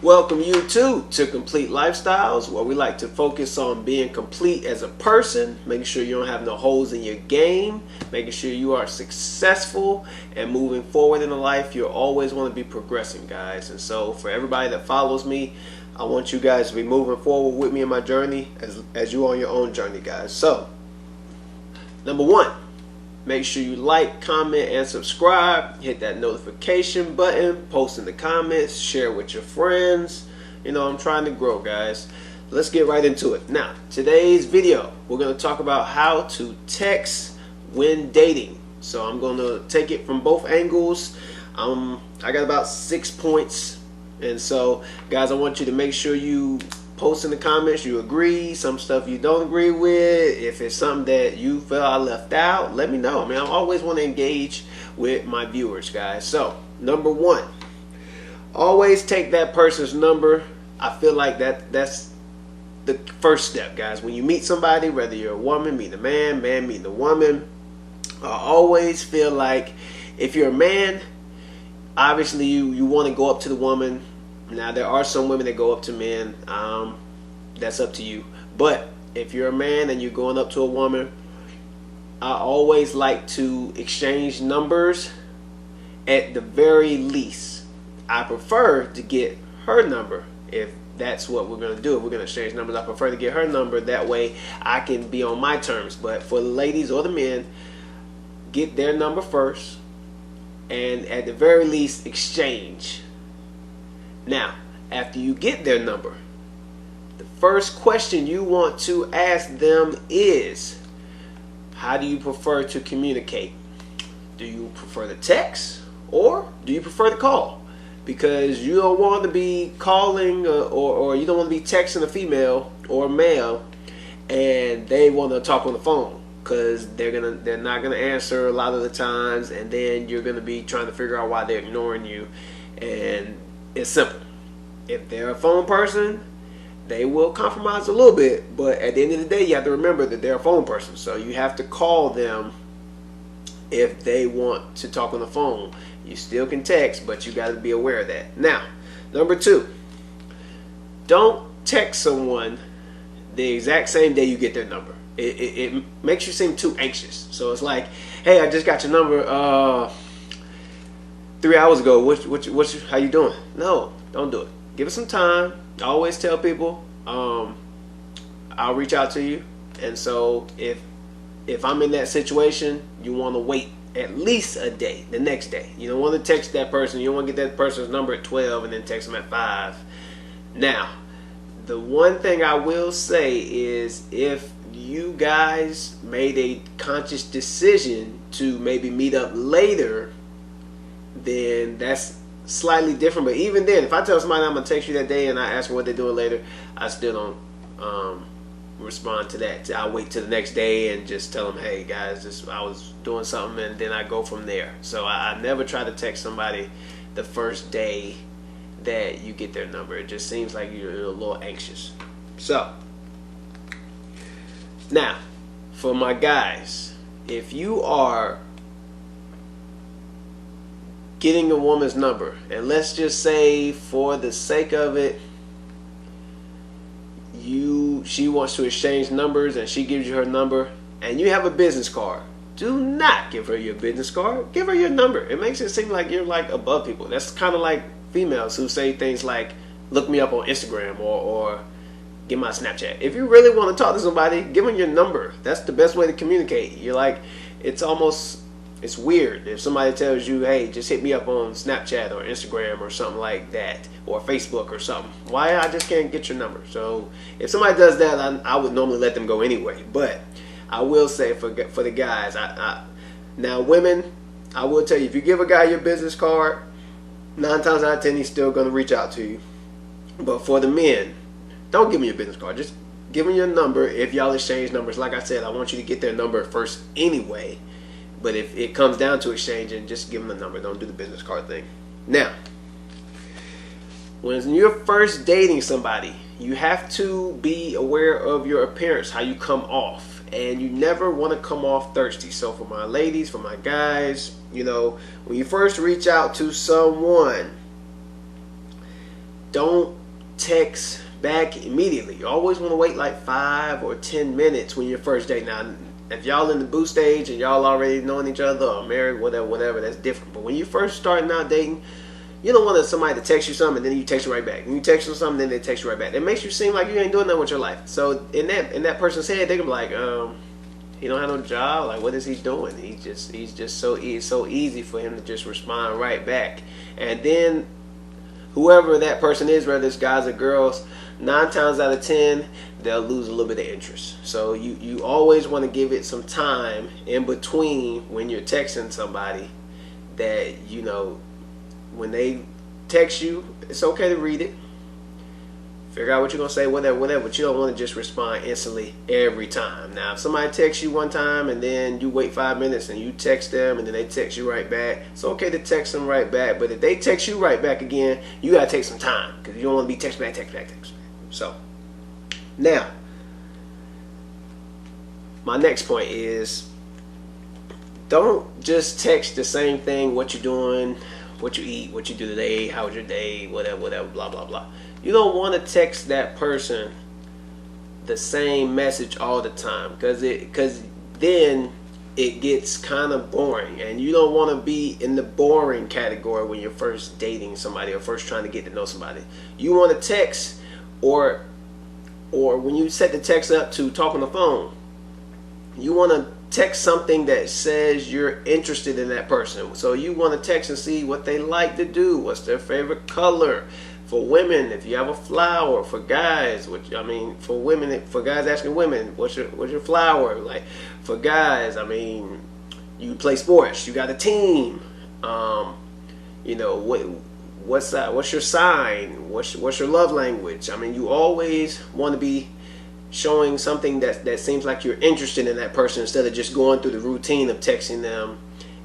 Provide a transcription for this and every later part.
Welcome you too to Complete Lifestyles, where we like to focus on being complete as a person, making sure you don't have no holes in your game, making sure you are successful and moving forward in life. You always want to be progressing, guys. And so for everybody that follows me, I want you guys to be moving forward with me in my journey as you on your own journey, guys. So, number one, make sure you like, comment, and subscribe. Hit that notification button. Post in the comments. Share with your friends. You know, I'm trying to grow, guys. Let's get right into it. Now, today's video, we're going to talk about how to text when dating. So I'm going to take it from both angles. I got about 6 points. And so, guys, I want you to make sure you post in the comments you agree, some stuff you don't agree with. If it's something that you feel I left out, let me know. I mean, I always want to engage with my viewers, guys. So, number one, always take that person's number. I feel like that's the first step, guys. When you meet somebody, whether you're a woman meeting a man, man meeting a woman, I always feel like if you're a man, obviously you want to go up to the woman. Now, there are some women that go up to men. That's up to you. But if you're a man and you're going up to a woman, I always like to exchange numbers at the very least. I prefer to get her number if that's what we're going to do. If we're going to exchange numbers, I prefer to get her number. That way I can be on my terms. But for the ladies or the men, get their number first. And at the very least, exchange. Now, after you get their number, the first question you want to ask them is, how do you prefer to communicate? Do you prefer the text or do you prefer the call? Because you don't want to be calling or you don't want to be texting a female or a male and they want to talk on the phone, because they're not gonna answer a lot of the times, and then you're gonna be trying to figure out why they're ignoring you. And it's simple. If they're a phone person, they will compromise a little bit, but at the end of the day, you have to remember that they're a phone person. So you have to call them if they want to talk on the phone. You still can text, but you got to be aware of that. Now, number two, don't text someone the exact same day you get their number. It makes you seem too anxious. So it's like, hey, I just got your number 3 hours ago. How you doing? No, don't do it. Give it some time. I always tell people I'll reach out to you. And so if I'm in that situation, you want to wait at least a day, the next day. You don't want to text that person. You don't want to get that person's number at 12 and then text them at 5. Now, the one thing I will say is, if you guys made a conscious decision to maybe meet up later, then that's slightly different. But even then, if I tell somebody I'm gonna text you that day and I ask them what they're doing later, I still don't respond to that. I wait till the next day and just tell them, hey guys, I was doing something, and then I go from there. So I never try to text somebody the first day that you get their number. It just seems like you're a little anxious. So now, for my guys, if you are getting a woman's number, and let's just say for the sake of it, she wants to exchange numbers and she gives you her number, and you have a business card, do not give her your business card. Give her your number. It makes it seem like you're like above people. That's kind of like females who say things like, look me up on Instagram or get my Snapchat. If you really want to talk to somebody, give them your number. That's the best way to communicate. You're like, it's weird if somebody tells you, hey, just hit me up on Snapchat or Instagram or something like that, or Facebook or something. Why? I just can't get your number. So if somebody does that, I would normally let them go anyway. But I will say for the guys, now women, I will tell you, if you give a guy your business card, 9 times out of 10 he's still going to reach out to you. But for the men, don't give me your business card. Just give me your number. If y'all exchange numbers, like I said, I want you to get their number first anyway. But if it comes down to exchanging, just give them the number. Don't do the business card thing. Now, when you're first dating somebody, you have to be aware of your appearance, how you come off. And you never want to come off thirsty. So for my ladies, for my guys, you know, when you first reach out to someone, don't text back immediately. You always want to wait like 5 or 10 minutes when you're first dating. Now, if y'all in the boo stage and y'all already knowing each other or married, whatever, that's different. But when you first starting out dating, you don't want somebody to text you something and then you text you right back. And you text them something, then they text you right back. It makes you seem like you ain't doing nothing with your life. So in that person's head, they can be like, he don't have no job. Like, what is he doing? He's just so easy for him to just respond right back. And then whoever that person is, whether it's guys or girls, 9 times out of 10, they'll lose a little bit of interest. So you always want to give it some time in between when you're texting somebody, that, you know, when they text you, it's okay to read it, figure out what you're going to say, whatever, but you don't want to just respond instantly every time. Now, if somebody texts you one time and then you wait 5 minutes and you text them and then they text you right back, it's okay to text them right back. But if they text you right back again, you got to take some time, because you don't want to be text back. So, now, my next point is, don't just text the same thing, what you're doing, what you eat, what you do today, how was your day, whatever, blah, blah, blah. You don't want to text that person the same message all the time, because then it gets kind of boring, and you don't want to be in the boring category when you're first dating somebody or first trying to get to know somebody. You want to text, or when you set the text up to talk on the phone, you want to text something that says you're interested in that person. So you want to text and see what they like to do, what's their favorite color. For women, if you have a flower. For guys, for women, for guys asking women, what's your flower? Like, for guys, you play sports, you got a team. You know, what's your sign? What's your love language? You always want to be showing something that seems like you're interested in that person, instead of just going through the routine of texting them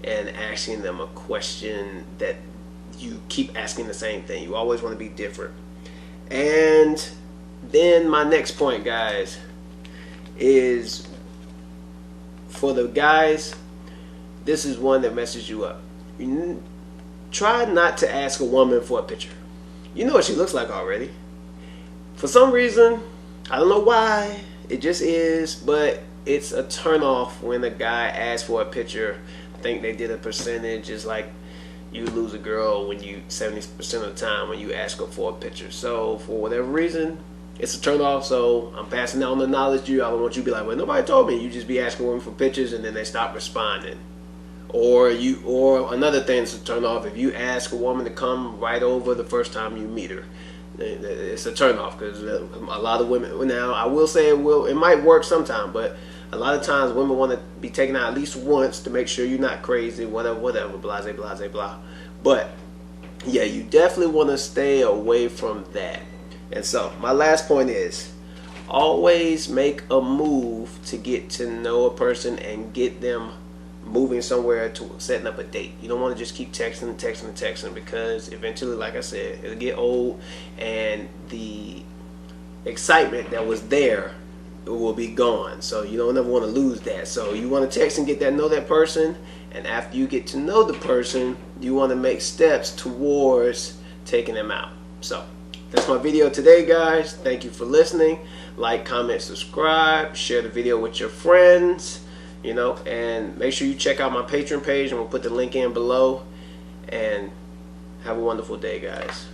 and asking them a question that you keep asking the same thing. You always want to be different. And then my next point, guys, is for the guys, this is one that messes you up. Try not to ask a woman for a picture. You know what she looks like already. For some reason, I don't know why, it just is, but it's a turnoff when a guy asks for a picture. I think they did a percentage. It's like you lose a girl when you 70% of the time when you ask her for a picture. So for whatever reason, it's a turnoff. So I'm passing down the knowledge to you. I don't want you to be like, well, nobody told me. You just be asking women for pictures and then they stop responding. Or another thing that's a turn off, if you ask a woman to come right over the first time you meet her. It's a turn off, because a lot of women, now I will say it might work sometime, but a lot of times women want to be taken out at least once to make sure you're not crazy, whatever, blase, blase, blah. But yeah, you definitely want to stay away from that. And so my last point is, always make a move to get to know a person and get them moving somewhere to setting up a date. You don't want to just keep texting, because eventually, like I said, it'll get old, and the excitement that was there will be gone. So you don't ever want to lose that. So you want to text and get to know that person, and after you get to know the person, you want to make steps towards taking them out. So that's my video today, guys. Thank you for listening. Like, comment, subscribe, share the video with your friends. You know, and make sure you check out my Patreon page, and we'll put the link in below. And have a wonderful day, guys.